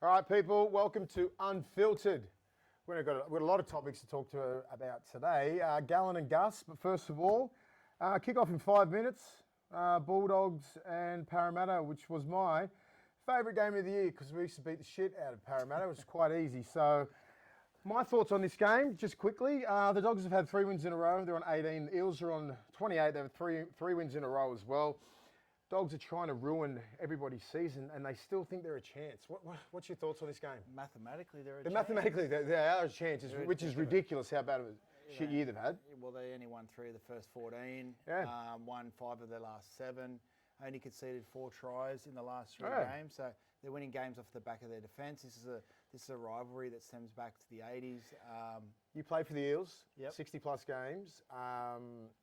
All right, people, welcome to Unfiltered. We've got a lot of topics to talk about today. Gallon and Gus, but first of all, kick off in 5 minutes. Bulldogs and Parramatta, which was my favourite game of the year because we used to beat the shit out of Parramatta. It was quite easy. So, my thoughts on this game, just quickly. The Dogs have had 3 wins in a row. They're on 18. The Eels are on 28. They have three wins in a row as well. Dogs are trying to ruin everybody's season, and they still think they're a chance. What's your thoughts on this game? Mathematically, they're a chance. Mathematically, they are a chance, which is ridiculous how bad of a shit year they've had. Well, they only won 3 of the first 14, won 5 of their last 7, only conceded 4 tries in the last 3 games. So they're winning games off the back of their defence. This is a rivalry that stems back to the 80s. You played for the Eels, Yep. 60-plus games,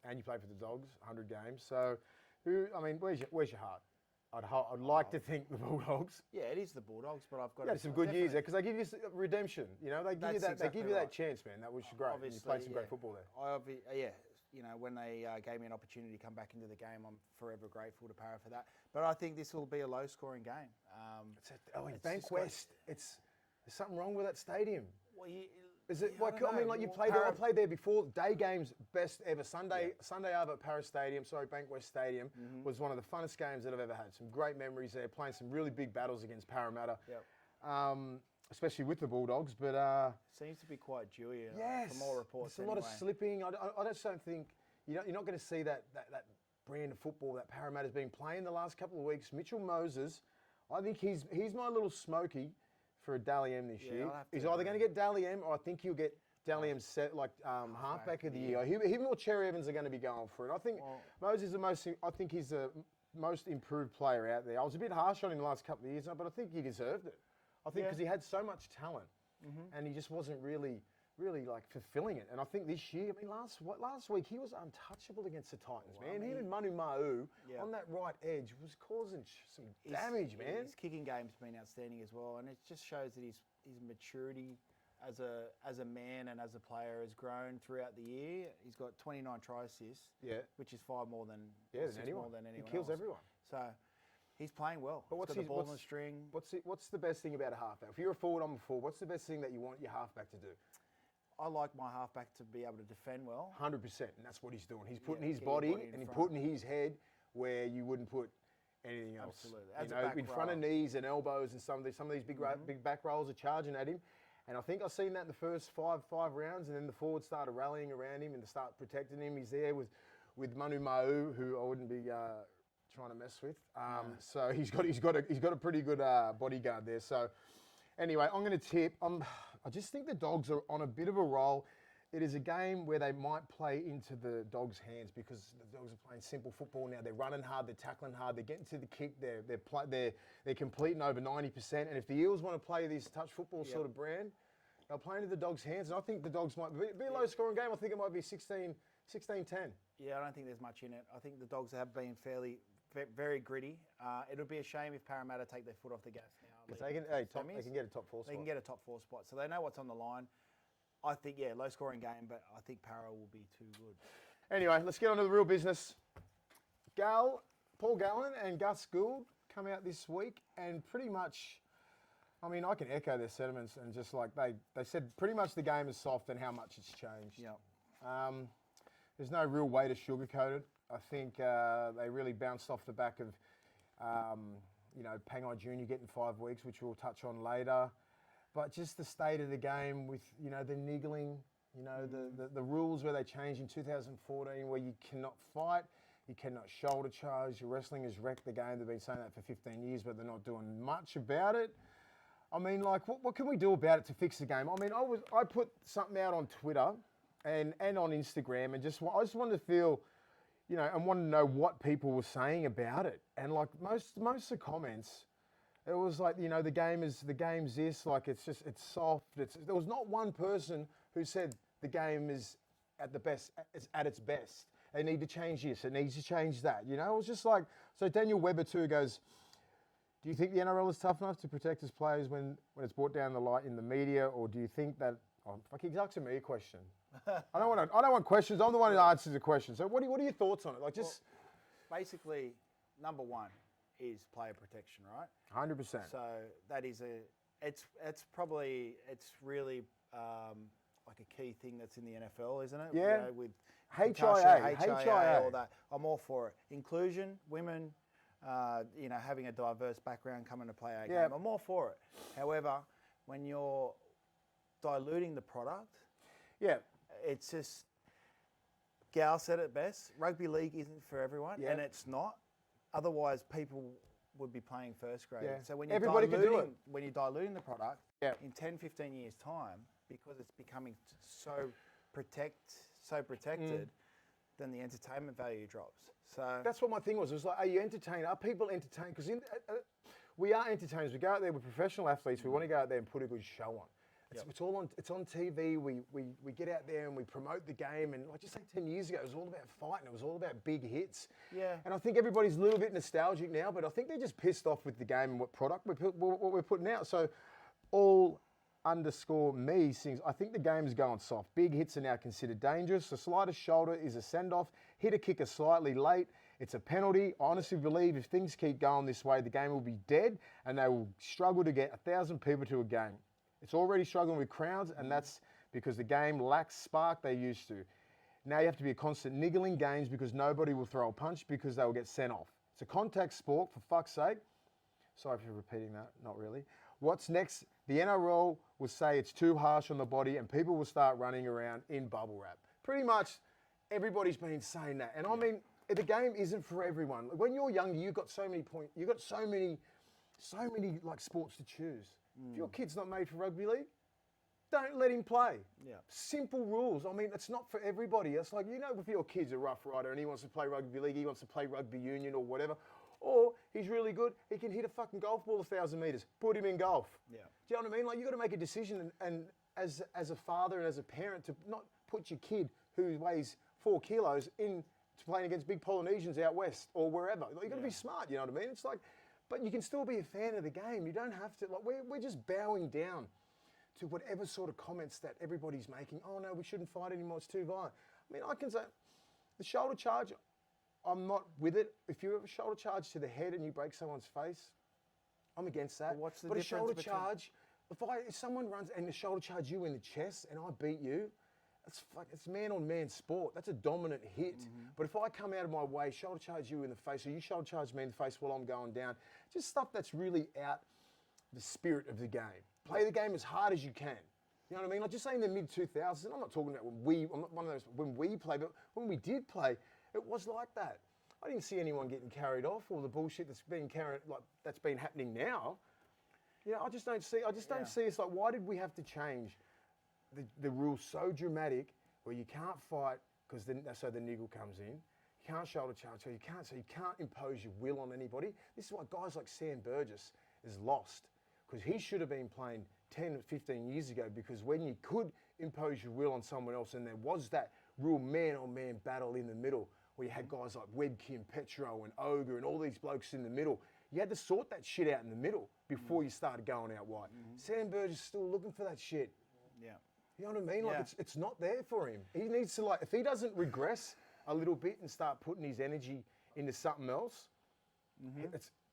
and you played for the Dogs, 100 games. So, where's your heart? I'd like to think the Bulldogs. Yeah, it is the Bulldogs, but I've got Yeah, some good years there because they give you redemption. You know, they give you that. They give you that chance, man. That was great. You played some great football there. When they gave me an opportunity to come back into the game, I'm forever grateful to Parra for that. But I think this will be a low-scoring game. Bankwest. There's something wrong with that stadium. Well, Is it? You played there. I played there before. Day games, best ever. Sunday over at Paris Stadium. Bankwest Stadium was one of the funnest games that I've ever had. Some great memories there. Playing some really big battles against Parramatta, especially with the Bulldogs. But seems to be quite dewy. Yes, from all reports. There's a lot of slipping. I just don't think you're not going to see that brand of football that Parramatta's been playing the last couple of weeks. Mitchell Moses, I think he's my little smoky for a Dally M this year. He's either going to get Dally M or I think he'll get Dally M set halfback of the year. Him or Cherry Evans are going to be going for it. I think Moses he's the most improved player out there. I was a bit harsh on him the last couple of years, but I think he deserved it. I think because he had so much talent and he just wasn't really fulfilling it. And I think this year, last week he was untouchable against the Titans, man. Him and Manu Ma'u on that right edge was causing some damage, man. His kicking game's been outstanding as well, and it just shows that his maturity as a man and as a player has grown throughout the year. He's got 29 try assists, which is 5 more than anyone. He kills everyone. So he's playing well. But what's the ball on the string? What's the best thing about a halfback? If you're a forward, I'm a forward. What's the best thing that you want your halfback to do? I like my halfback to be able to defend well. 100%, and that's what he's doing. He's putting his body and he's putting his head where you wouldn't put anything else. Absolutely. In front of knees and elbows, and some of these big back rolls are charging at him. And I think I've seen that in the first five rounds, and then the forwards started rallying around him and to start protecting him. He's there with Manu Ma'u, who I wouldn't be trying to mess with. So he's got a pretty good bodyguard there. So. Anyway, I'm going to tip. I just think the Dogs are on a bit of a roll. It is a game where they might play into the Dogs' hands because the Dogs are playing simple football now. They're running hard, they're tackling hard, they're getting to the kick, they're completing over 90%. And if the Eels want to play this touch football sort of brand, they'll play into the Dogs' hands. And I think the Dogs might be a low-scoring game. I think it might be 16-10. Yeah, I don't think there's much in it. I think the Dogs have been very gritty. It'll be a shame if Parramatta take their foot off the gas now. Because they can get a top 4 spot. They can get a top 4 spot. So they know what's on the line. I think, low scoring game, but I think Parra will be too good. Anyway, let's get on to the real business. Paul Gallen and Gus Gould come out this week and pretty much, I can echo their sentiments and just like they said pretty much the game is soft and how much it's changed. Yeah. There's no real way to sugarcoat it. I think they really bounced off the back of, Pangai Jr. getting 5 weeks, which we'll touch on later. But just the state of the game with, the niggling, the rules where they changed in 2014 where you cannot fight, you cannot shoulder charge, your wrestling has wrecked the game. They've been saying that for 15 years, but they're not doing much about it. What can we do about it to fix the game? I put something out on Twitter and on Instagram and I just wanted to feel... and wanted to know what people were saying about it. And most of the comments, it was like, the game's this, it's soft. There was not one person who said the game is at its best. They need to change this, it needs to change that. It was just like, so Daniel Webber too goes, do you think the NRL is tough enough to protect its players when it's brought down the light in the media, or do you think that, he's asking me a question. I don't want questions. I'm the one who answers the question. So what are your thoughts on it? Basically, number one is player protection, right? 100%. So that is it's really like a key thing that's in the NFL, isn't it? Yeah. You know, with HIA, all that. I'm all for it. Inclusion, women, having a diverse background coming to play our game. I'm all for it. However, when you're diluting the product, it's just, Gal said it best, rugby league isn't for everyone, and it's not. Otherwise, people would be playing first grade. Yeah. So when you're diluting the product, in 10, 15 years' time, because it's becoming so protected, then the entertainment value drops. So that's what my thing was. It was like, are you entertained? Are people entertained? Because we are entertainers. We go out there with professional athletes. We want to go out there and put a good show on. It's all on. It's on TV. We get out there and we promote the game. And like you say, 10 years ago, it was all about fighting. It was all about big hits. Yeah. And I think everybody's a little bit nostalgic now, but I think they're just pissed off with the game and what product what we're putting out. So, all_me sings, I think the game's going soft. Big hits are now considered dangerous. A slightest shoulder is a send-off. Hit a kicker slightly late, it's a penalty. I honestly believe if things keep going this way, the game will be dead and they will struggle to get 1,000 people to a game. It's already struggling with crowds, and that's because the game lacks spark they used to. Now you have to be a constant niggling games because nobody will throw a punch because they will get sent off. It's a contact sport, for fuck's sake. Sorry for repeating that, not really. What's next? The NRL will say it's too harsh on the body and people will start running around in bubble wrap. Pretty much everybody's been saying that. And I mean, the game isn't for everyone. When you're younger, you've got so many like sports to choose. If your kid's not made for rugby league, don't let him play. Yeah. Simple rules. I mean, it's not for everybody. It's like, if your kid's a rough rider and he wants to play rugby league, he wants to play rugby union or whatever, or he's really good, he can hit a fucking golf ball 1,000 metres. Put him in golf. Yeah. Do you know what I mean? Like, you've got to make a decision and as a father and as a parent to not put your kid who weighs 4 kilos into playing against big Polynesians out west or wherever. Like, you've got to be smart, you know what I mean? It's like, but you can still be a fan of the game. You don't have to, like, we're just bowing down to whatever sort of comments that everybody's making. Oh no, we shouldn't fight anymore, it's too violent. I mean, I can say, the shoulder charge, I'm not with it. If you have a shoulder charge to the head and you break someone's face, I'm against that. What's the but difference a shoulder between... charge, if someone runs and the shoulder charge you in the chest and I beat you, it's man-on-man sport. That's a dominant hit. But if I come out of my way, shoulder charge you in the face, or you shoulder charge me in the face while I'm going down, just stuff that's really out the spirit of the game. Play the game as hard as you can. You know what I mean? Like, just say in the mid-2000s, and I'm not talking about I'm not one of those when we play, but when we did play, it was like that. I didn't see anyone getting carried off or the bullshit that's been that's been happening now. I just don't see. I just don't see. It's like, why did we have to change the rules so dramatic where you can't fight because so the niggle comes in, you can't shoulder charge, so you can't impose your will on anybody. This is why guys like Sam Burgess is lost, because he should have been playing 10 or 15 years ago, because when you could impose your will on someone else and there was that real man-on-man battle in the middle where you had guys like Webkin, Petro and Ogre and all these blokes in the middle, you had to sort that shit out in the middle before you started going out wide. Sam Burgess is still looking for that shit. Yeah. You know what I mean? Like, it's not there for him. He needs to, like, if he doesn't regress a little bit and start putting his energy into something else,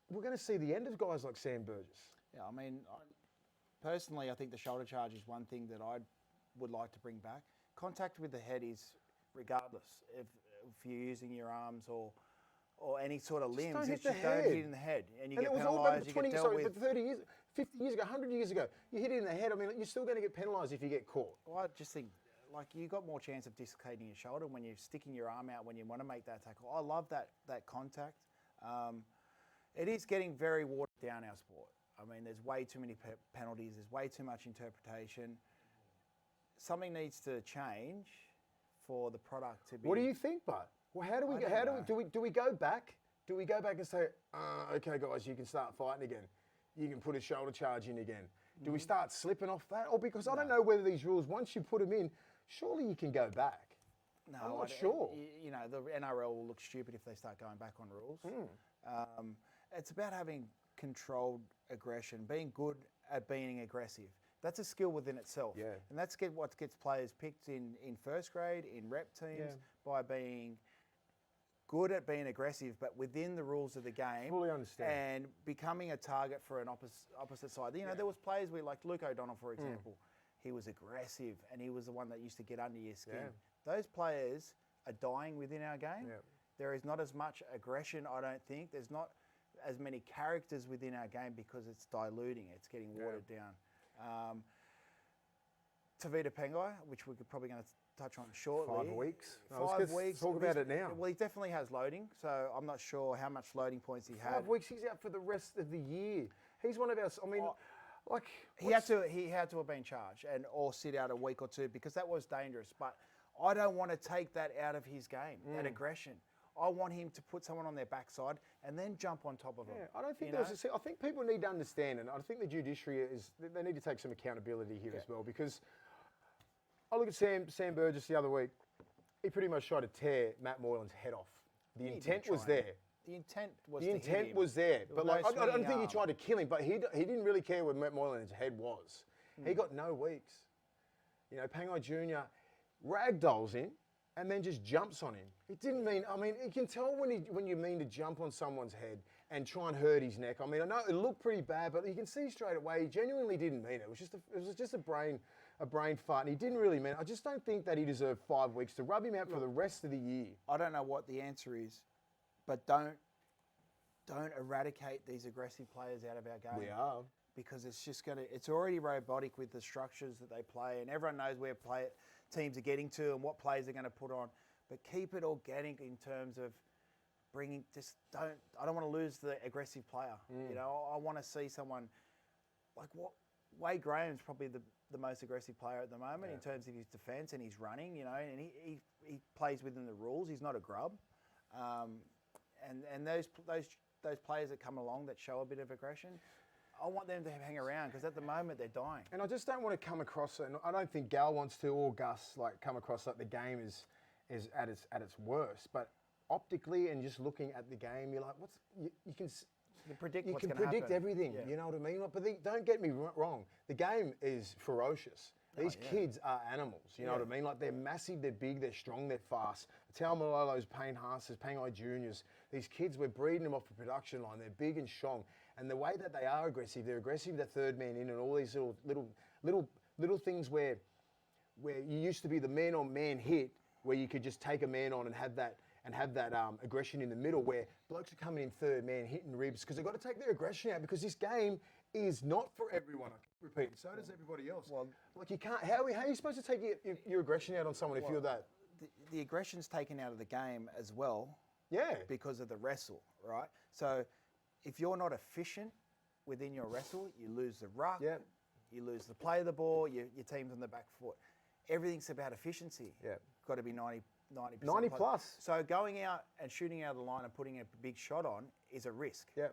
we're going to see the end of guys like Sam Burgess. Yeah, I mean, personally, I think the shoulder charge is one thing that I would like to bring back. Contact with the head is, regardless if you're using your arms or any sort of limbs, don't hit don't hit in the head, and you get penalised. You get dealt with. 30 years, 50 years ago, 100 years ago, you hit it in the head. I mean, you're still going to get penalised if you get caught. Well, I just think, like, you got more chance of dislocating your shoulder when you're sticking your arm out when you want to make that tackle. I love that contact. It is getting very watered down, our sport. I mean, there's way too many penalties. There's way too much interpretation. Something needs to change for the product to be. What do you think, bud? Well, do we go back? Do we go back and say, okay, guys, you can start fighting again. You can put a shoulder charge in again. Do we start slipping off that? Or because I don't know whether these rules, once you put them in, surely you can go back. No, I'm not sure. The NRL will look stupid if they start going back on rules. It's about having controlled aggression, being good at being aggressive. That's a skill within itself. Yeah. And that's what gets players picked in first grade, in rep teams, by being good at being aggressive, but within the rules of the game. Fully understand. And becoming a target for an opposite side. You know, there was players like Luke O'Donnell, for example. He was aggressive, and he was the one that used to get under your skin. Yeah. Those players are dying within our game. Yeah. There is not as much aggression, I don't think. There's not as many characters within our game because it's diluting. It's getting watered down. Tavita Pengai, which we're probably going to touch on shortly. 5 weeks. 5 weeks. Talk about it now. Well, he definitely has loading, so I'm not sure how much loading points he had. 5 weeks. He's out for the rest of the year. He's one of our. I mean, he had to have been charged or sit out a week or two because that was dangerous. But I don't want to take that out of his game. That aggression. I want him to put someone on their backside and then jump on top of them. I don't think I think people need to understand, and I think the judiciary they need to take some accountability here as well, because I look at Sam Burgess the other week. He pretty much tried to tear Matt Moylan's head off. The intent was there. The intent was there. But no I don't think swinging he tried to kill him, but he didn't really care where Matt Moylan's head was. He got no weeks. You know, Pangai Jr. ragdolls him and then just jumps on him. It didn't mean, I mean, you can tell when you mean to jump on someone's head and try and hurt his neck. I mean, I know it looked pretty bad, but you can see straight away he genuinely didn't mean it. It was just a brain fart, and he didn't really mean it. I just don't think that he deserved 5 weeks to rub him out for the rest of the year. I don't know what the answer is, but don't eradicate these aggressive players out of our game. We are. Because it's already robotic with the structures that they play, and everyone knows where teams are getting to and what players they're going to put on. But keep it organic in terms of I don't want to lose the aggressive player. You know, I want to see someone like Wade Graham's probably the most aggressive player at the moment in terms of his defence and his running, you know, and he plays within the rules. He's not a grub. And those players that come along that show a bit of aggression, I want them to hang around because at the moment they're dying. And I just don't want to come across, and I don't think Gal wants to or Gus come across like the game is at its worst. But optically and just looking at the game, you're like, you can predict everything. Yeah. You know what I mean? But don't get me wrong. The game is ferocious. These kids are animals. You know what I mean? Like, they're massive, they're big, they're strong, they're fast. Tao Malolos, Payne Haas's, Pangai Juniors. These kids, we're breeding them off the production line. They're big and strong. And the way that they are aggressive, they're aggressive, the third man in, and all these little things where you used to be the man-on-man hit, where you could just take a man on and have that aggression in the middle, where blokes are coming in third man, hitting ribs, because they've got to take their aggression out, because this game is not for everyone. I keep repeating. So does everybody else. Well, like, you can't. How are you supposed to take your aggression out on someone if you're that? The aggression's taken out of the game as well. Yeah. Because of the wrestle, right? So if you're not efficient within your wrestle, you lose the ruck. Yeah. You lose the play of the ball. Your team's on the back foot. Everything's about efficiency. Yeah. Got to be 90%. 90 plus. So going out and shooting out of the line and putting a big shot on is a risk. Yeah.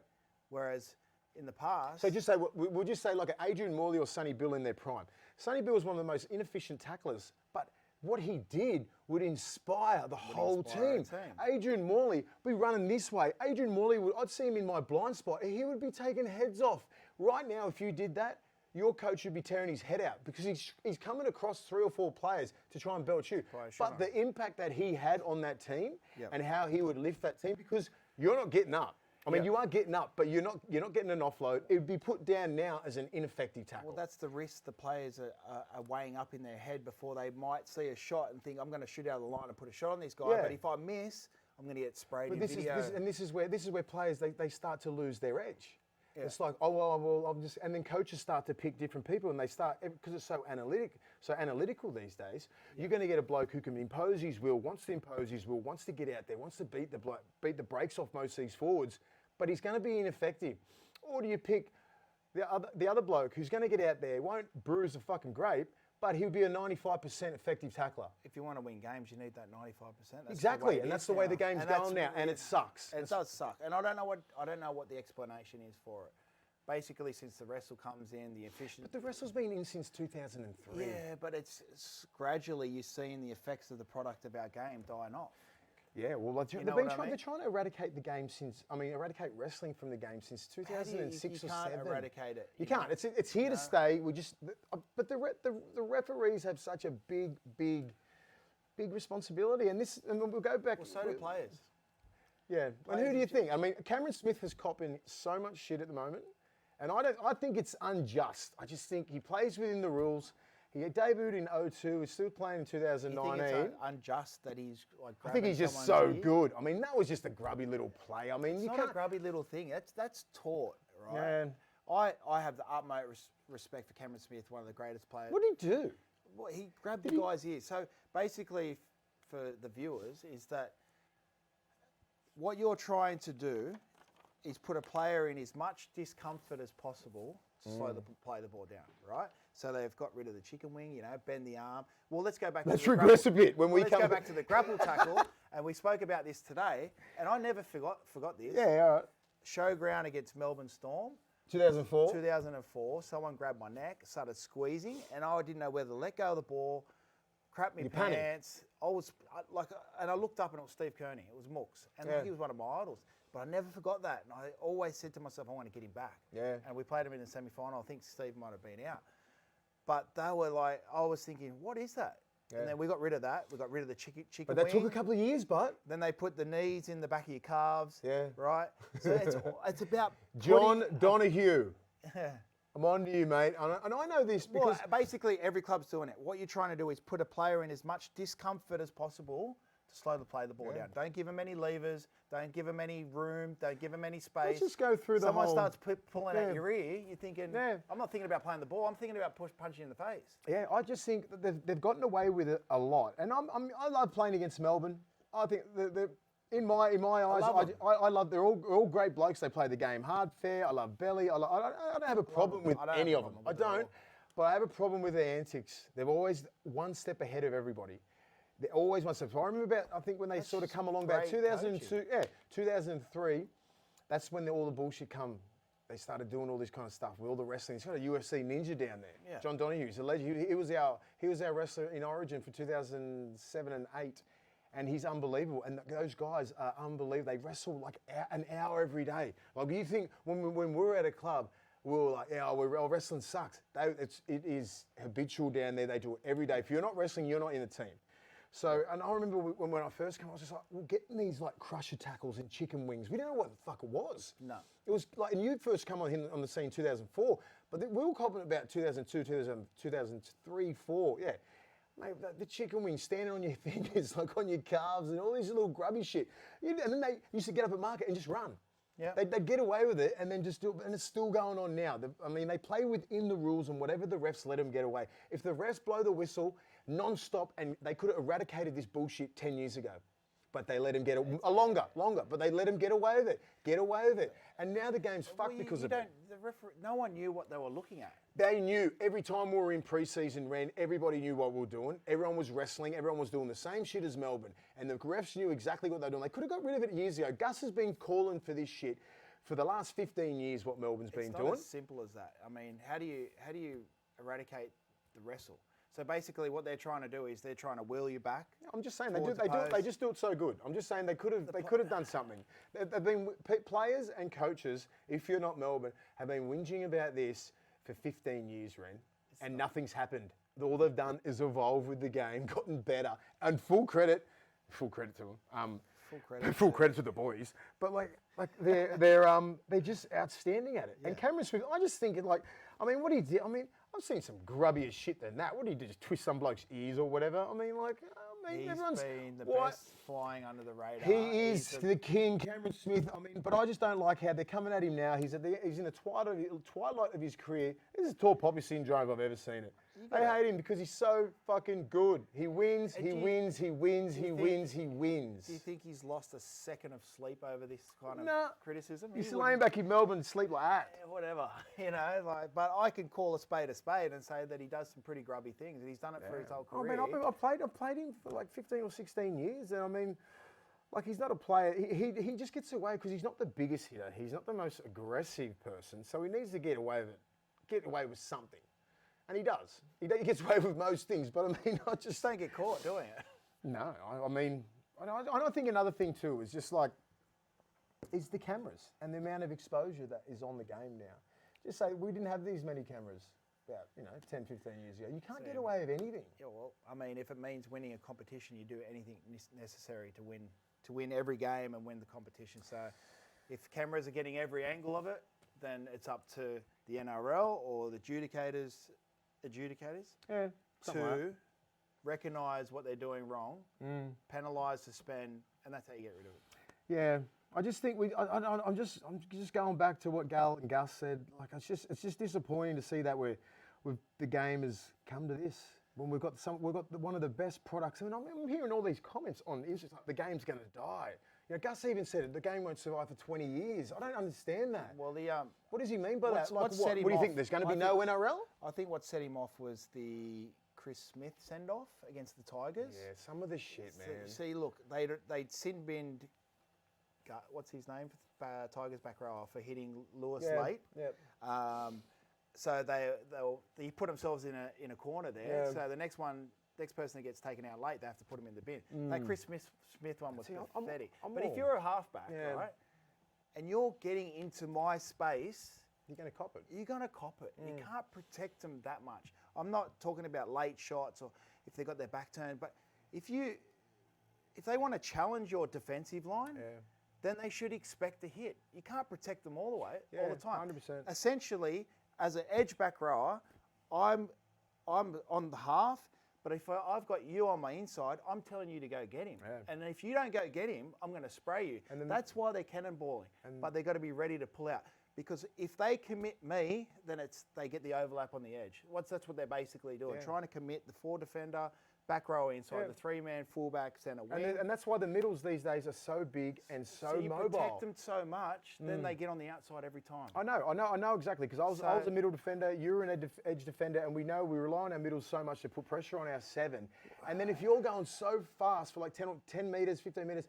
Whereas in the past... So just say, we'll just say like Adrian Morley or Sonny Bill in their prime. Sonny Bill was one of the most inefficient tacklers, but what he did would inspire the whole team. Adrian Morley would be running this way. Adrian Morley, I'd see him in my blind spot. He would be taking heads off. Right now, if you did that, your coach should be tearing his head out, because he's coming across 3 or 4 players to try and belch you. But the impact that he had on that team and how he would lift that team, because you're not getting up. I mean, you are getting up, but you're not getting an offload. It would be put down now as an ineffective tackle. Well, that's the risk the players are weighing up in their head before they might see a shot and think, I'm going to shoot out of the line and put a shot on this guy. Yeah. But if I miss, I'm going to get sprayed in video. This is where players, they start to lose their edge. Yeah. It's like, oh, well, I'm just, and then coaches start to pick different people, and they start, because it's so analytical these days. Yeah. You're going to get a bloke who can impose his will, wants to impose his will, wants to get out there, wants to beat the brakes off most of these forwards, but he's going to be ineffective. Or do you pick the other bloke who's going to get out there, won't bruise a fucking grape, but he'll be a 95% effective tackler. If you want to win games, you need that 95%. That's exactly, and that's the way the game's going now, and it sucks. It does suck, and I don't know what the explanation is for it. Basically, since the wrestle comes in, the efficiency. But the wrestle's been in since 2003. Yeah, but it's gradually you're seeing the effects of the product of our game dying off. Yeah, well, they're trying to eradicate the game eradicate wrestling from the game since 2006 or 7. You can't eradicate it. You can't. It's here to stay. But the referees have such a big responsibility, and we'll go back. Well, so do players. Yeah. And who do you think? I mean, Cameron Smith has copping so much shit at the moment, and I think it's unjust. I just think he plays within the rules. He debuted in 2002. He's still playing in 2019. You think it's unjust that he's like? I think he's just so good. I mean, that was just a grubby little play. I mean, It's you not can't. a grubby little thing. That's taught, right? Man. I have the utmost respect for Cameron Smith, one of the greatest players. What did he do? Well, he grabbed the guy's ear. So basically, for the viewers, is that what you're trying to do is put a player in as much discomfort as possible to play the ball down, right? So they've got rid of the chicken wing, bend the arm. Well, let's go back to Let's the regress grapple. a bit when we Let's come. go back to the grapple tackle, and we spoke about this today, and I never forgot this. Yeah, all right. Showground against Melbourne Storm. 2004. 2004, someone grabbed my neck, started squeezing, and I didn't know whether to let go of the ball, crap me pants. And I looked up and it was Steve Kearney. It was Mooks, and he was one of my idols. But I never forgot that, and I always said to myself, I want to get him back. Yeah. And we played him in the semi-final. I think Steve might have been out, but they were like, I was thinking, what is that? Yeah. And then we got rid of that. We got rid of the chicken But that wing. took a couple of years, but Then they put the knees in the back of your calves. Yeah. Right? So it's about... John Donahue. I'm on to you, mate. And I know this because... Well, basically, every club's doing it. What you're trying to do is put a player in as much discomfort as possible to slowly play the ball down. Don't give him any levers. Don't give him any room. Don't give him any space. Let's just go through the Someone whole... starts pulling at your ear, you're thinking, I'm not thinking about playing the ball. I'm thinking about punching in the face. Yeah, I just think that they've gotten away with it a lot. And I love playing against Melbourne. I think in my eyes, I love. They're all great blokes. They play the game hard, fair. I love Belly. I don't have a problem with any of them. I don't. But I have a problem with their antics. They're always one step ahead of everybody. They're always one step. So I remember I think when they sort of come along about 2002, 2003, that's when all the bullshit come. They started doing all this kind of stuff with all the wrestling. He's got a UFC ninja down there. Yeah. John Donahue, he's a legend. He was our wrestler in Origin for 2007 and 8. And he's unbelievable. And those guys are unbelievable. They wrestle like an hour every day. Like, you think when we were at a club, we were like, wrestling sucks. It is habitual down there. They do it every day. If you're not wrestling, you're not in the team. So, and I remember when I first came, I was just like, well, getting these like crusher tackles and chicken wings. We didn't know what the fuck it was. No. It was like, and you first come on the scene in 2004, but we were confident about 2002, 2003, 4, yeah. Mate, the chicken wings standing on your fingers, like on your calves and all these little grubby shit. And then they used to get up at market and just run. Yeah. They'd get away with it and then just do it, and it's still going on now. They play within the rules and whatever the refs let them get away. If the refs blow the whistle non-stop, and they could have eradicated this bullshit 10 years ago, but they let him get longer, but they let him get away with it. And now the game's fucked because of it. No one knew what they were looking at. They knew. Every time we were in pre-season, everybody knew what we were doing. Everyone was wrestling. Everyone was doing the same shit as Melbourne. And the refs knew exactly what they were doing. They could have got rid of it years ago. Gus has been calling for this shit for the last 15 years, what Melbourne's been doing. It's not as simple as that. I mean, how do you eradicate the wrestle? So basically what they're trying to do is they're trying to wheel you back. I'm just saying, they just do it so good. I'm just saying they could have done something. They've been, players and coaches, if you're not Melbourne, have been whinging about this for 15 years, Ren, and nothing's happened. All they've done is evolve with the game, gotten better, and full credit to them. Full credit to the boys. But they're just outstanding at it. Yeah. And Cameron Smith, I just think what he did. I've seen some grubbier shit than that. What did he do? Just twist some bloke's ears or whatever? He's everyone's been the best flying under the radar. He is the king, Cameron Smith. But I just don't like how they're coming at him now. He's in the twilight of his career. This is tall poppy syndrome if I've ever seen it. They hate him because he's so fucking good. He wins, he wins. Do you think he's lost a second of sleep over this kind of criticism? He's laying back in Melbourne, sleep like that. Yeah, whatever, but I can call a spade and say that he does some pretty grubby things, and he's done it for his whole career. I've played him for like 15 or 16 years, and he's not a player. He just gets away because he's not the biggest hitter. He's not the most aggressive person, so he needs to get away with something. And he does. He gets away with most things, but I just don't get caught doing it. No, I think another thing too is just is the cameras and the amount of exposure that is on the game now. Just say we didn't have these many cameras about 10, 15 years ago. You can't get away with anything. Yeah, well, if it means winning a competition, you do anything necessary to win to win every game and win the competition. So if cameras are getting every angle of it, then it's up to the NRL or the adjudicators to recognise what they're doing wrong, penalise, suspend, and that's how you get rid of it. Yeah, I just think I'm just going back to what Gal and Gus said. Like it's just disappointing to see that the game has come to this when we've got one of the best products. I mean, I'm hearing all these comments on Instagram. Like, the game's going to die. You know, Gus even said it. The game won't survive for 20 years. I don't understand that. Well, what does he mean by that? Like, what do you think? There's going to be no NRL? I think what set him off was the Chris Smith send-off against the Tigers. Yeah, some of the shit, man. See, look, they'd sin-binned, what's his name, Tigers back rower, for hitting Lewis late. Yep. So they put themselves in a corner there. Yeah. So the next person that gets taken out late, they have to put him in the bin. That Chris Smith one was pathetic. But if you're a halfback, right, and you're getting into my space, you're going to cop it. You're going to cop it. You can't protect them that much. I'm not talking about late shots or if they got their back turned, but if they want to challenge your defensive line, then they should expect a hit. You can't protect them all the time. 100%. Essentially, as an edge back rower, I'm on the half, but if I've got you on my inside, I'm telling you to go get him. Yeah. And if you don't go get him, I'm going to spray you. And that's why they're cannonballing. But they've got to be ready to pull out. Because if they commit me, then they get the overlap on the edge. That's what they're basically doing, trying to commit the 4 defender, back row inside, the 3-man, fullback, centre wing. And that's why the middles these days are so big and so you mobile. Protect them so much, then they get on the outside every time. I know exactly, because I was a middle defender, you were an edge defender, and we know we rely on our middles so much to put pressure on our 7. And then if you're going so fast for like 10 metres, 15 metres,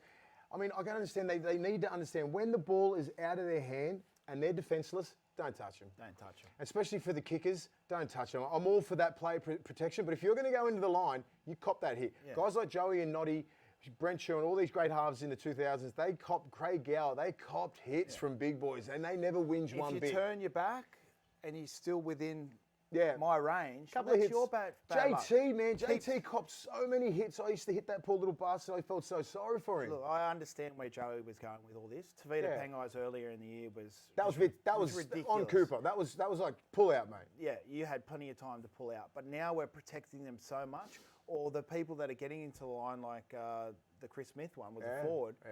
I mean, I can understand, they need to understand when the ball is out of their hand and they're defenceless, don't touch them. Don't touch them. Especially for the kickers, don't touch them. I'm all for that play protection, but if you're going to go into the line, you cop that hit. Yeah. Guys like Joey and Noddy, Brent Sherwin, all these great halves in the 2000s, they copped Craig Gower, they copped hits from big boys, and they never whinge one bit. If you turn your back and you're still within my range, couple of hits. Your bad JT, man, JT copped so many hits. I used to hit that poor little bastard. I felt so sorry for him. Look, I understand where Joey was going with all this. Tavita Pangai's earlier in the year was ridiculous. On Cooper. That was like pull out, mate. Yeah, you had plenty of time to pull out, but now we're protecting them so much. Or the people that are getting into the line, like the Chris Smith one with the forward. Yeah.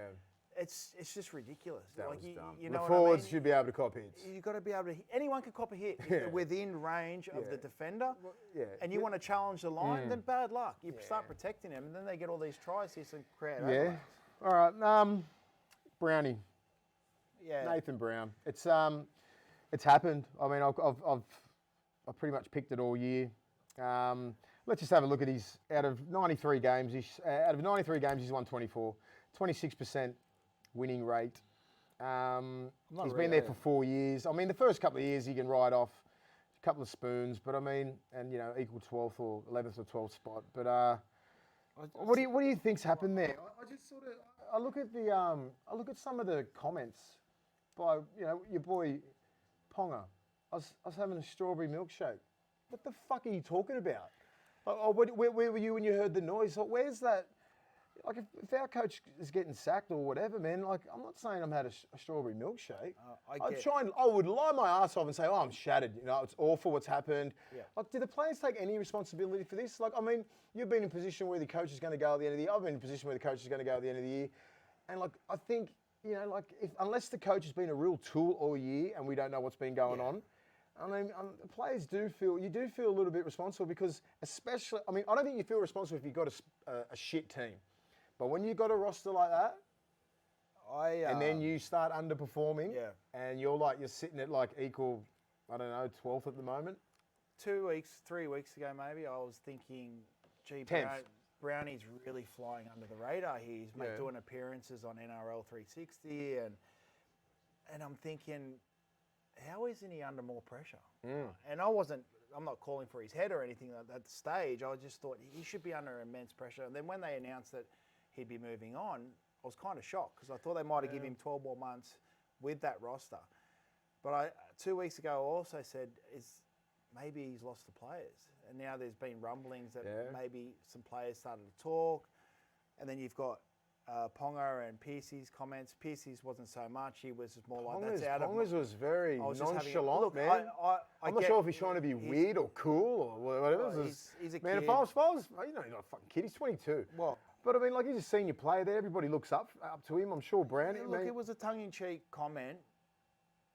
It's just ridiculous. That like was dumb. You the know forwards what I mean? should be able to cop hits. You've got to be able to. Anyone can cop a hit if they're within range of the defender. And you want to challenge the line, then bad luck. You start protecting them, and then they get all these tries here and create. Yeah. All right. Brownie. Yeah. Nathan Brown. It's happened. I mean, I've pretty much picked it all year. Let's just have a look at his out of 93 games. He's won 24, 26%. Winning rate. He's been there for 4 years. I mean, the first couple of years he can ride off a couple of spoons, but I mean, and equal 12th or 11th or 12th spot. But what do you think's happened there? I look at some of the comments by your boy Ponga. I was having a strawberry milkshake. What the fuck are you talking about? Where were you when you heard the noise? Where's that? Like, if our coach is getting sacked or whatever, man, like, I'm not saying I'm had a strawberry milkshake. I would lie my ass off and say, oh, I'm shattered. It's awful what's happened. Yeah. Like, do the players take any responsibility for this? Like, I mean, you've been in a position where the coach is going to go at the end of the year. I've been in a position where the coach is going to go at the end of the year. And, like, I think, unless the coach has been a real tool all year and we don't know what's been going on, I mean, the players do feel a little bit responsible because especially, I mean, I don't think you feel responsible if you've got a shit team. But when you've got a roster like that, and then you start underperforming, and you're sitting at like equal, I don't know, 12th at the moment. 3 weeks ago maybe, I was thinking, gee, Brownie's really flying under the radar here. He's doing appearances on NRL 360, and I'm thinking, how isn't he under more pressure? And I'm not calling for his head or anything at the stage. I just thought he should be under immense pressure. And then when they announced that he'd be moving on, I was kind of shocked because I thought they might have given him 12 more months with that roster. But 2 weeks ago I also said maybe he's lost the players. And now there's been rumblings that maybe some players started to talk. And then you've got Ponga and Piercy's comments. Piercy's wasn't so much. He was more like, Ponga's, that's out of... Ponga's was very nonchalant, look, man. I'm not sure if he's trying to be he's- weird or cool or whatever. Well, he's a Man, kid. if I was, you know, he's not a fucking kid. He's 22. Well, But I mean, like, he's a senior player there. Everybody looks up to him. I'm sure Brownie. look, it was a tongue-in-cheek comment.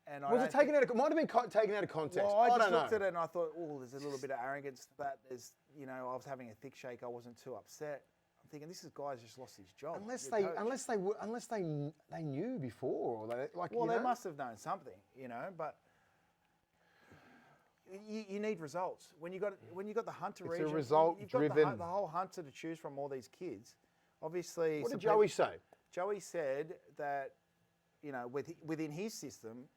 And Was it taken out of? It might have been taken out of context. Well, I don't just know. looked at it and I thought, oh, there's a little bit of arrogance to that. There's, you know, I was having a thick shake. I wasn't too upset. I'm thinking, this guy's just lost his job. Unless your coach. they knew before, or they like. Well, you they know? must have known something, you know. But you need results when you got the Hunter It's region. a result-driven. You've got the whole Hunter to choose from. All these kids, obviously. What did Joey say? Joey said that, you know, within his system,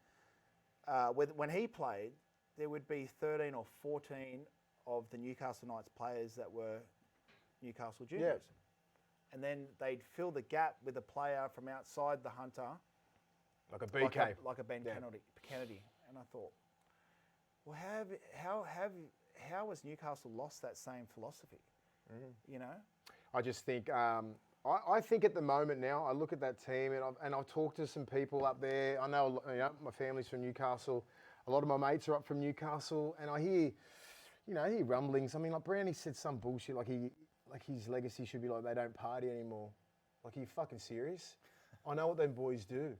when he played, there would be 13 or 14 of the Newcastle Knights players that were Newcastle juniors. And then they'd fill the gap with a player from outside the Hunter. Like a BK. Like a Ben Kennedy. And I thought, well, how has Newcastle lost that same philosophy? You know? I just think, I think at the moment now, I look at that team and I've talked to some people up there. I know, you know, my family's from Newcastle. A lot of my mates are up from Newcastle, and I hear, you know, I hear rumblings. I mean, like Brownie said some bullshit, like his legacy should be like they don't party anymore. Like, are you fucking serious? I know what them boys do.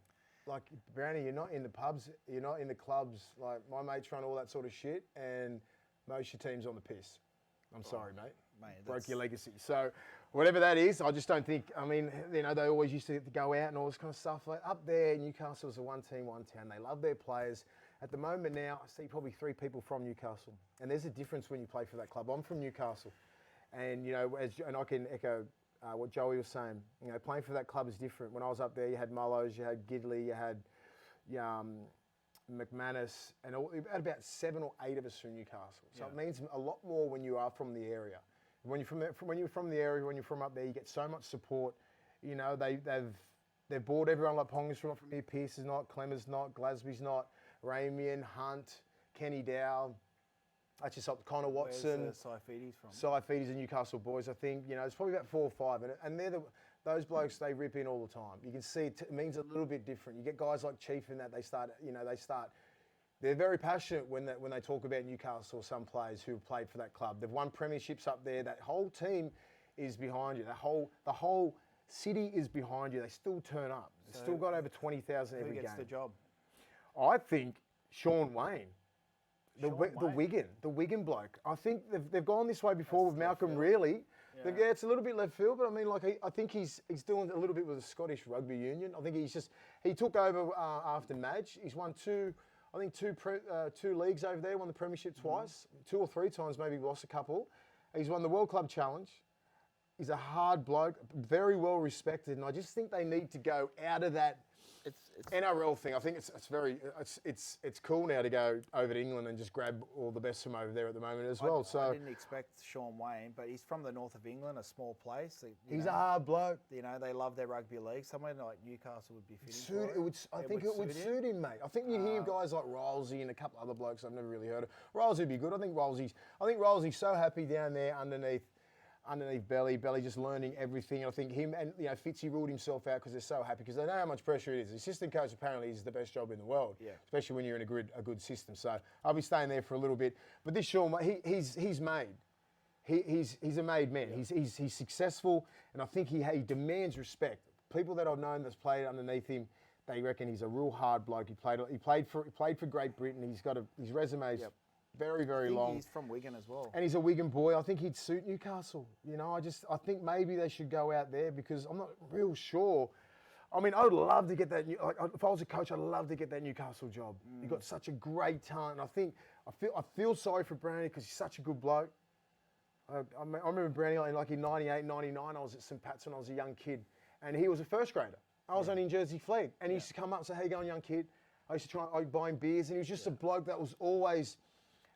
Like, Brownie, you're not in the pubs, you're not in the clubs. Like, my mates run all that sort of shit, and most of your team's on the piss. I'm sorry, mate. Broke your legacy. So, whatever that is, I just don't think, I mean, you know, they always used to go out and all this kind of stuff. Like, up there, Newcastle's a one team, one town. They love their players. At the moment now, I see probably 3 people from Newcastle. And there's a difference when you play for that club. I'm from Newcastle. And, you know, and I can echo what Joey was saying. You know, playing for that club is different. When I was up there, you had Mullows, you had Gidley, you had McManus, and you had about 7 or 8 of us from Newcastle. So it means a lot more when you are from the area. When you're from the area, when you're from up there, you get so much support. You know, they've bought everyone. Like Ponga's from here, Pierce is not, Clemmer's not, Glasby's not, Ramian, Hunt, Kenny Dow. That's just up Connor Watson. Where's Saifedi's from? Saifedi's and Newcastle boys, I think. You know, it's probably about 4 or 5, and they're those blokes. They rip in all the time. You can see it means a little bit different. You get guys like Chief in that they start. They're very passionate when they talk about Newcastle. Some players who have played for that club, they've won premierships up there. That whole team is behind you. The whole city is behind you. They still turn up. They've still got over 20,000 every game. Who gets the job? I think Sean Wayne. The Wigan bloke. I think they've gone this way before with Malcolm Reilly. Yeah. It's a little bit left field, but I mean, like I think he's doing a little bit with the Scottish Rugby Union. I think he took over after Madge. He's won two leagues over there. Won the premiership twice, 2 or 3 times maybe. Lost a couple. He's won the World Club Challenge. He's a hard bloke, very well respected, and I just think they need to go out of that. It's NRL thing. I think it's cool now to go over to England and just grab all the best from over there at the moment as well. I didn't expect Sean Wayne, but he's from the north of England, a small place. He's a hard bloke. You know, they love their rugby league. Somewhere like Newcastle would be fitting. I think it would suit him, mate. I think you hear guys like Rolsey and a couple other blokes I've never really heard of. Rolsey would be good. I think Rolsey's so happy down there underneath Belly just learning everything. I think him and Fitzy ruled himself out because they're so happy because they know how much pressure it is. The assistant coach apparently is the best job in the world, especially when you're in a good system. So I'll be staying there for a little bit. But this Sean, he's made. He's a made man. Yeah. He's successful, and I think he demands respect. People that I've known that's played underneath him, they reckon he's a real hard bloke. He played for Great Britain. His resume's very, very long. He's from Wigan as well. And he's a Wigan boy. I think he'd suit Newcastle. You know, I think maybe they should go out there because I'm not real sure. I mean, I would love to get that. If I was a coach, I'd love to get that Newcastle job. You've got such a great talent. And I feel sorry for Brownie because he's such a good bloke. I remember Brownie in 98, 99. I was at St. Pat's when I was a young kid, and he was a first grader. I was only in Jersey Flegg, and he used to come up and say, "How you going, young kid?" I used to I'd buy him beers, and he was just a bloke that was always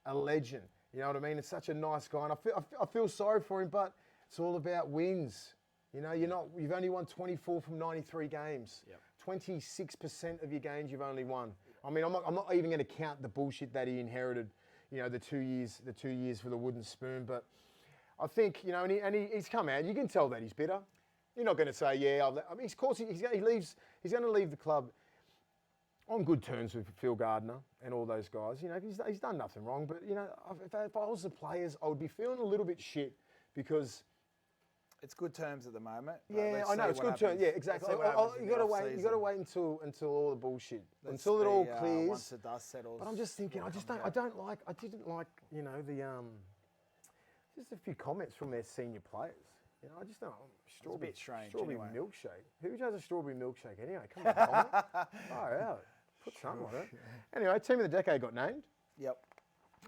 a legend. You know what I mean? It's such a nice guy, and I feel sorry for him, but it's all about wins. You know, you've only won 24 from 93 games. 26% of your games you've only won. I mean, I'm not even going to count the bullshit that he inherited. You know, the 2 years for the wooden spoon. But I think, you know, and he's come out. You can tell that he's bitter. You're not going to say, yeah. I mean, of course, he's going to leave the club on good terms with Phil Gardner and all those guys. You know, he's done nothing wrong. But, you know, if I was the players, I would be feeling a little bit shit because... It's good terms at the moment. Yeah, I know, it's good terms. Yeah, exactly. You got to wait. You got to wait until all the bullshit, until it all clears. Once the dust settles. But I'm just thinking, I didn't like, you know, just a few comments from their senior players. You know, I just don't. It's a bit strange. Strawberry milkshake. Who has a strawberry milkshake anyway? Come on, Tom. Far out. Put something on it. Anyway, team of the decade got named. Yep.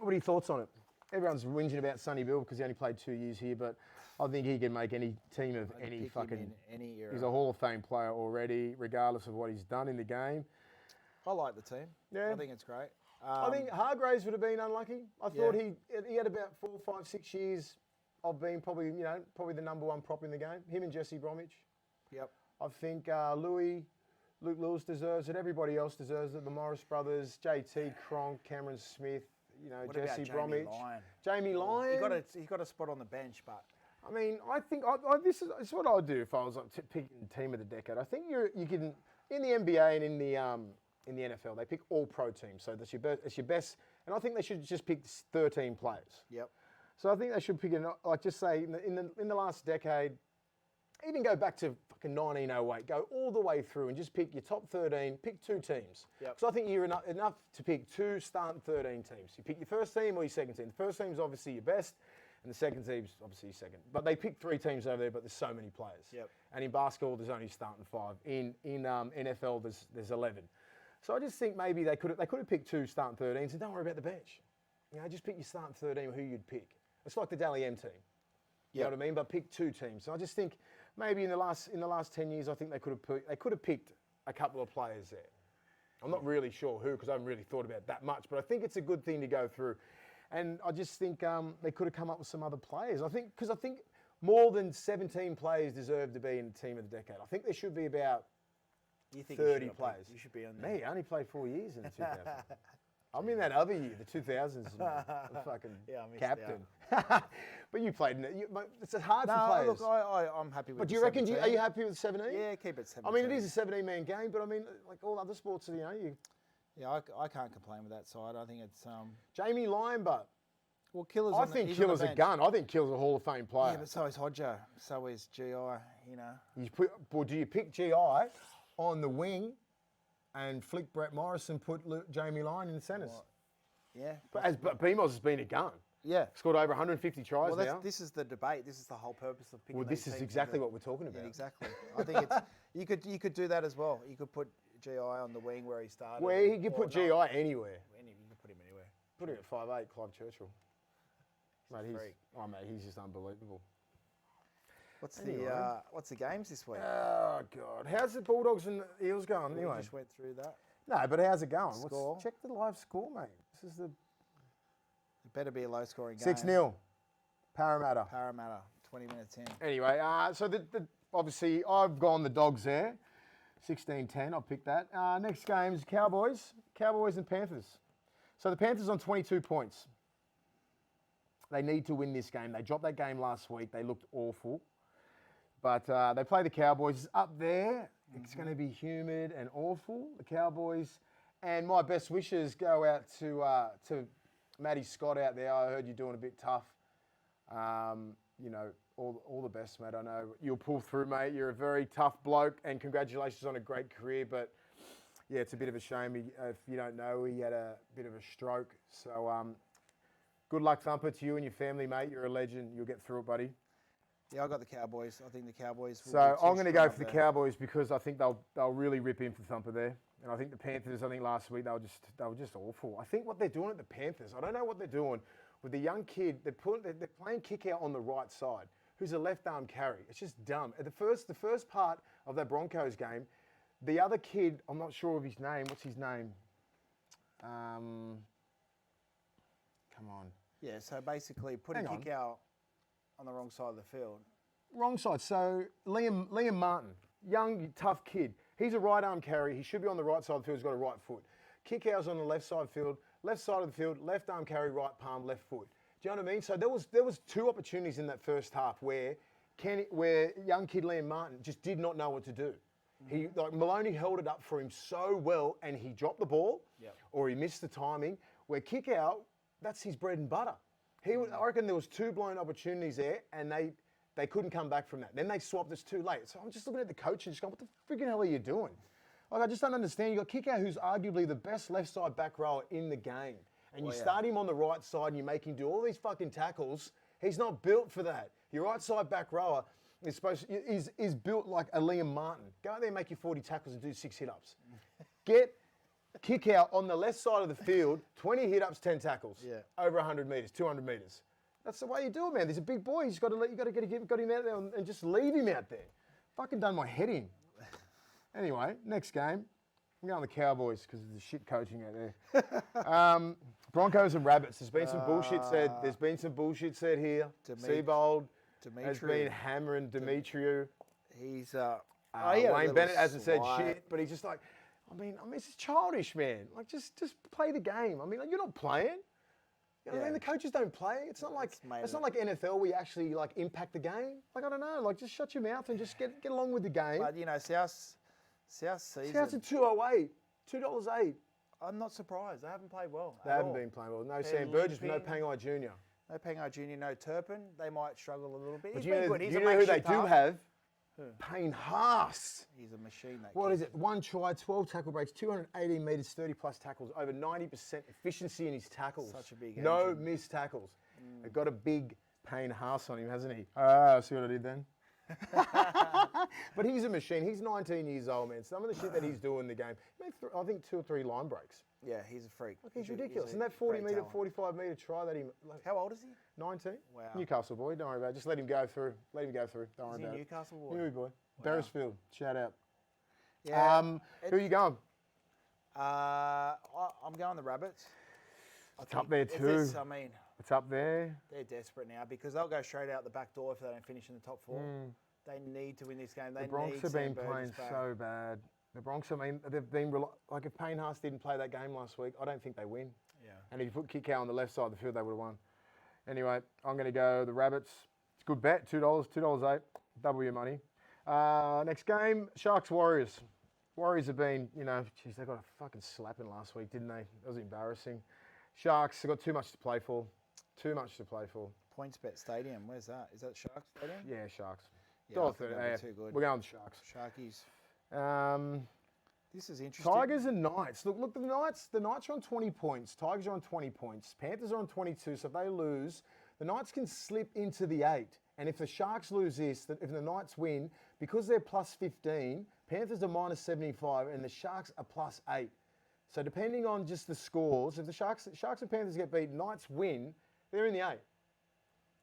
What are your thoughts on it? Everyone's whinging about Sonny Bill because he only played 2 years here, but I think he can make any team of any fucking... any era. He's a Hall of Fame player already, regardless of what he's done in the game. I like the team. Yeah. I think it's great. I think Hargraves would have been unlucky. I thought he had about 4, 5, 6 years of being probably the number one prop in the game. Him and Jesse Bromwich. Yep. I think Luke Lewis deserves it. Everybody else deserves it. The Morris brothers, JT, Cronk, Cameron Smith. You know, what Jesse about Bromwich, Lyon? Jamie Lyon. He got a spot on the bench, but I mean, I think this is what I'd do if I was like picking team of the decade. I think you can in the NBA and in the NFL they pick all pro teams, so that's your best. And I think they should just pick 13 players. Yep. So I think they should pick like just say in the last decade, even go back to fucking 1908, go all the way through and just pick your top 13, pick 2 teams. Yep. So I think you're enough to pick 2 starting 13 teams. You pick your first team or your second team. The first team is obviously your best, and the second team's obviously your second. But they pick 3 teams over there, but there's so many players. Yep. And in basketball, there's only starting 5. In NFL, there's 11. So I just think maybe they could have picked 2 starting 13s and don't worry about the bench. You know, just pick your starting 13 who you'd pick. It's like the Dally M team. You know what I mean? But pick 2 teams. So I just think maybe in the last 10 years, I think they could have picked a couple of players there. I'm not really sure who because I haven't really thought about that much. But I think it's a good thing to go through, and I just think they could have come up with some other players. I think more than 17 players deserve to be in the team of the decade. I think there should be about 30 players. You should be on there. Me, I only played 4 years in the 2000s. I'm in that other year, the 2000s. The fucking captain. But you played in it. It's hard for players. Look, I'm happy with. But do you reckon? Are you happy with 17? Yeah, keep it 17. I mean, it is a 17-man game, but I mean, like all other sports, you know, Yeah, I can't complain with that side. I think it's Jamie Lyon, but well, Killer's. I think Killer's a gun. I think Killer's a Hall of Fame player. Yeah, but so is Hodger. So is GI. You know. Do you pick GI on the wing and flick Brett Morris and put Jamie Lyon in the centres? Well, yeah. But BMOS has been a gun. Yeah. Scored over 150 tries now. This is the debate. This is the whole purpose of picking. Well, this is exactly what we're talking about. Yeah, exactly. I think it's you could do that as well. You could put GI on the wing where he started. Where you could put GI anywhere. You can put him anywhere. Put him at 5'8", Clive Churchill. Mate, he's just unbelievable. What's the games this week? Oh God, how's the Bulldogs and the Eels going? Anyway, we just went through that. No, but how's it going? Score? Check the live score, mate. This is the. It better be a low-scoring game. 6-0, Parramatta. 20 minutes in. Anyway, so obviously I've gone the Dogs there. 16-10, I'll pick that. Next game's Cowboys and Panthers. So the Panthers on 22 points. They need to win this game. They dropped that game last week. They looked awful. But they play the Cowboys up there. It's going to be humid and awful, the Cowboys. And my best wishes go out to Matty Scott out there. I heard you're doing a bit tough. You know, all the best, mate. I know you'll pull through, mate. You're a very tough bloke, and congratulations on a great career. But, yeah, it's a bit of a shame. If you don't know, he had a bit of a stroke. So, good luck, Thumper, to you and your family, mate. You're a legend. You'll get through it, buddy. Yeah, I got the Cowboys. I think the Cowboys will So I'm going to go for the Cowboys because I think they'll really rip in for Thumper there. And I think the Panthers, last week they were just awful. I think what they're doing at the Panthers, I don't know what they're doing with the young kid. They're playing kick out on the right side, who's a left arm carry. It's just dumb. At the first part of that Broncos game, the other kid, I'm not sure of his name. What's his name? Come on. Yeah. So basically, putting kick out on the wrong side of the field. Wrong side. So Liam Martin, young, tough kid. He's a right arm carry. He should be on the right side of the field. He's got a right foot. Kick out's on the left side of the field. Left side of the field, left arm carry, right palm, left foot. Do you know what I mean? So there was 2 opportunities in that first half where where young kid Liam Martin just did not know what to do. Maloney held it up for him so well, and he dropped the ball, or he missed the timing. Where kick out, that's his bread and butter. I reckon there was 2 blown opportunities there, and they couldn't come back from that. Then they swapped us too late. So I'm just looking at the coach and just going, what the freaking hell are you doing? Like, I just don't understand. You got kick out, who's arguably the best left side back rower in the game, and you start him on the right side and you make him do all these fucking tackles. He's not built for that. Your right side back rower is built like a Liam Martin. Go out there and make your 40 tackles and do 6 hit-ups. Get kick out on the left side of the field, 20 hit-ups, 10 tackles. Yeah. Over 100 metres, 200 metres. That's the way you do it, man. There's a big boy. You got him out there and just leave him out there. Fucking done my head in. Anyway, next game. I'm going the Cowboys because of the shit coaching out there. Broncos and Rabbits. There's been some bullshit said. There's been some bullshit said here. Seabold has been hammering Demetriou. He's Wayne Bennett hasn't said shit, but he's just like, I mean, it's childish, man. Like, just play the game. I mean, like, you're not playing. You know what I mean? The coaches don't play. It's not like NFL where you actually like impact the game. Like, I don't know. Like, just shut your mouth and just get along with the game. But you know, South's season. South's at $2.08, $2.08. I'm not surprised. They haven't played well. They haven't been playing well. No Sam Burgess, no Pangai Jr. No Pangai Jr., no Turpin. They might struggle a little bit. But you know who they do have? Payne Haas. He's a machine. What is it? 1 try, 12 tackle breaks, 218 metres, 30-plus tackles, over 90% efficiency in his tackles. Such a big No missed tackles. They've got a big Payne Haas on him, hasn't he? See what I did then? But he's a machine. He's 19 years old, man. Some of the shit that he's doing in the game, he made I think 2 or 3 line breaks. Yeah, he's a freak. Like, he's ridiculous. And that 40-metre, 45-metre try that he... Like, how old is he? 19. Wow. Newcastle boy. Don't worry about it. Just let him go through. Don't worry about it. Newcastle boy? Newey boy. Wow. Beresfield. Shout out. Yeah. Who are you going? I'm going the Rabbits. It's up there too. It's up there. They're desperate now because they'll go straight out the back door if they don't finish in the top 4. They need to win this game. The Bronx have been playing so bad. The Bronx, I mean, they've been like if Payne Haas didn't play that game last week, I don't think they win. Yeah. And if you put Kickow on the left side of the field, they would have won. Anyway, I'm going to go the Rabbits. It's a good bet. $2.08. Double your money. Next game, Sharks Warriors. Warriors have been, you know, geez, they got a fucking slapping last week, didn't they? That was embarrassing. Sharks have got too much to play for. Too much to play for. PointsBet Stadium. Where's that? Is that Sharks Stadium? Yeah, Sharks. Yeah, too good. We're going with Sharks. Sharkies. This is interesting. Tigers and Knights. Look, the Knights are on 20 points. Tigers are on 20 points. Panthers are on 22. So if they lose, the Knights can slip into the 8. And if the Sharks lose this, if the Knights win, because they're plus 15, Panthers are minus 75, and the Sharks are plus 8. So depending on just the scores, if the Sharks and Panthers get beat, Knights win, they're in the 8.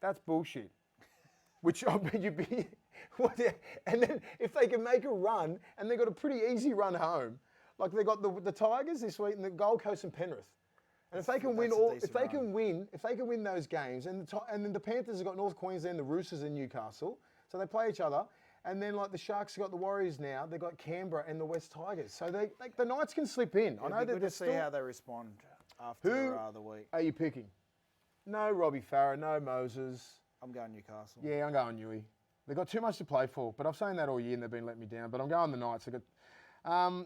That's bullshit. Which I bet you'd be... And then if they can make a run, and they've got a pretty easy run home, like they got the Tigers this week and the Gold Coast and Penrith. And if they can win those games, and then the Panthers have got North Queensland, the Roosters, and Newcastle, so they play each other. And then like the Sharks have got the Warriors now, they've got Canberra and the West Tigers. So the Knights can slip in. I know that they're see how they respond after the week. Are you picking? No Robbie Farah, no Moses. I'm going Newcastle. Yeah, I'm going Newey. They've got too much to play for, but I've saying that all year and they've been letting me down. But I'm going the Knights.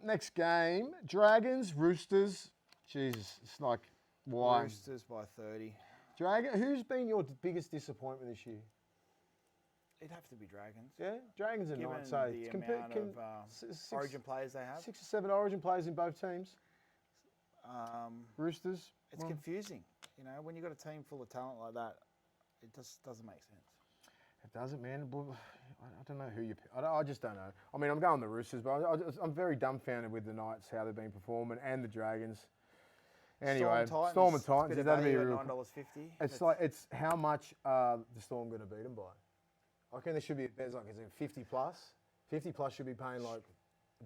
Next game, Dragons, Roosters. Jesus, it's like, why? Roosters by 30. Who's been your biggest disappointment this year? It'd have to be Dragons. Yeah, Dragons and Knights. So the amount of Origin players they have. 6 or 7 Origin players in both teams. Roosters. It's confusing. You know, when you've got a team full of talent like that, it just doesn't make sense. It doesn't, man. I don't know who you pick. I just don't know. I mean, I'm going the Roosters, but I'm very dumbfounded with the Knights, how they've been performing, and the Dragons. Anyway, Storm and Titans. That'd be real. $9.50. It's how much the Storm going to beat them by? I reckon there should be a bet like 50 plus. 50 plus should be paying like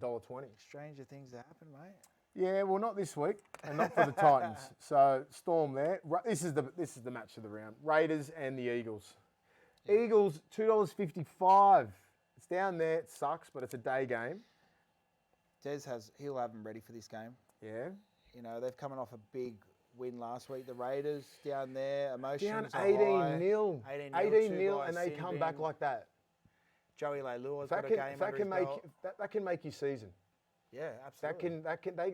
$1.20. Stranger things happen, mate. Yeah, well, not this week, and not for the Titans. So Storm there. This is the match of the round. Raiders and the Eagles. Eagles, $2.55. It's down there. It sucks, but it's a day game. He'll have them ready for this game. Yeah. You know, they've coming off a big win last week. The Raiders down there, emotions down 18-0. 18-0, and they come back like that. Joey Leilua's got a game under his belt. That can make your season. Yeah, absolutely.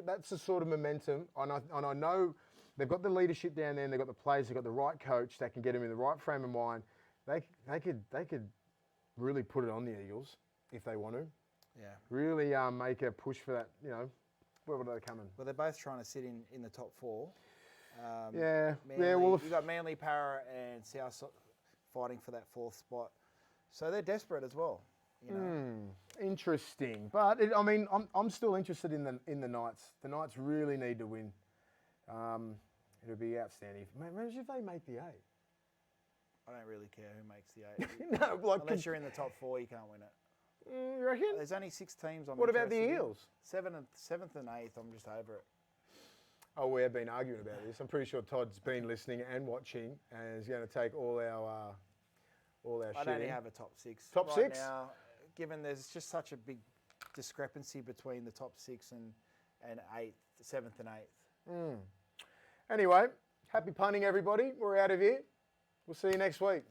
That's the sort of momentum, and I know they've got the leadership down there, and they've got the players, they've got the right coach that can get them in the right frame of mind. They could really put it on the Eagles if they want to. Yeah. Really make a push for that. You know, where would they come in? Well, they're both trying to sit in the top 4. Manly, Well, you've got Manly, Para, and South fighting for that 4th spot, so they're desperate as well. You know. Interesting, but I'm still interested in the Knights. The Knights really need to win. It'll be outstanding. Imagine if they make the 8. I don't really care who makes the 8. No, unless you're in the top 4, you can't win it. You reckon? There's only 6 teams. What about the Eels? 7th and 8th. I'm just over it. Oh, we have been arguing about this. I'm pretty sure Todd's been listening and watching, and is going to take all our shit. I'd only have a top 6. Top right 6? Now, given there's just such a big discrepancy between the top 6 and 8th, 7th and 8th. Anyway, happy punting, everybody. We're out of here. We'll see you next week.